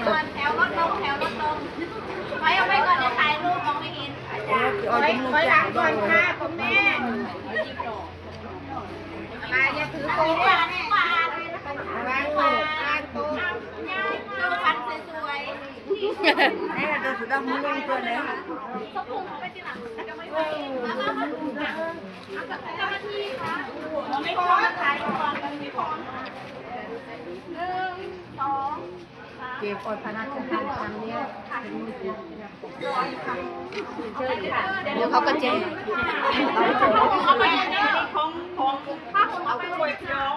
ก่อนแถวรถลงไปเอาไปก่อนจะถ่ายรูปมองไม่เห็นไปหลังก่อนค่ะคุณแม่อะไรจะถือโต๊ะวางโต๊ะยายดูฟันสวยๆนี่ดูสุดามุ้งตัวเลยสะพุงเขาไปที่หลังจะไม่ไหวเอากลับมาที่ค่ะไม่พอถ่ายก่อนไม่พอ1 2เก็บอดพนักงานครั้งนี้เดี๋ยวเขาก็เจ๊เขาไปเนี่ยของถ้าผมเอาไปช่วยน้อง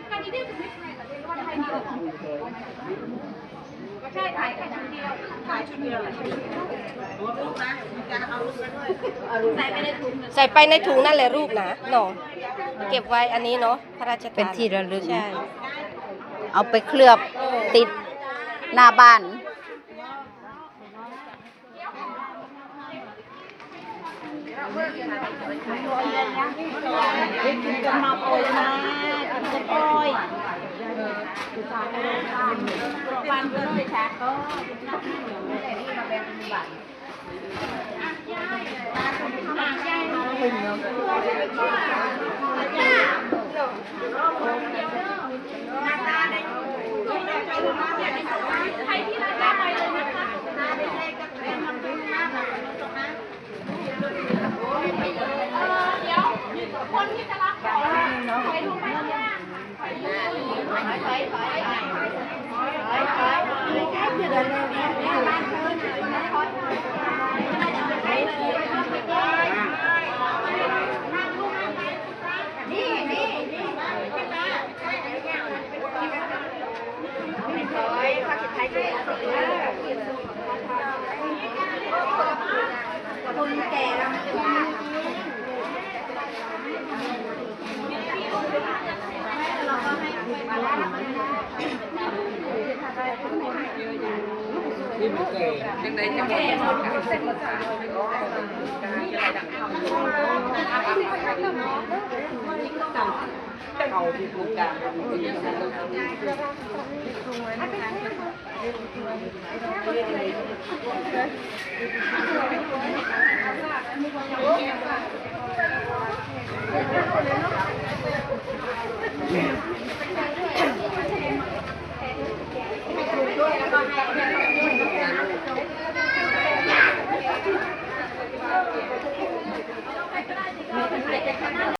การนี้ได้ถึงไม่ใช่แต่เรียกว่าได้เดียวก็ใช่ถ่ายแค่ชุดเดียวถ่ายชุดเดียวรูปนะจะเอารูปไปด้วยใส่ไปในถุงใส่ไปในถุงนั่นแหละรูปนะเนาะเก็บไว้อันนี้เนาะพระราชทานเป็นที่ระลึก ใช่ เอาไปเคลือบติดหน้าบ้านกินกับมาโปยนะกินกับโปยวันเลยค่ะก็มาแบ่งเป็นบาทยายหน้าตาได้ใครที่รักไปเลยนะคะได้เลขกับแฟนมาดูหน้าแบบตรงนั้นเดี๋ยวคนที่จะรับของไปดูไปดูคนแก่เราจะว่าเราก็ให้มาแล้วยังไงจะแก่เขาที่ถูกการ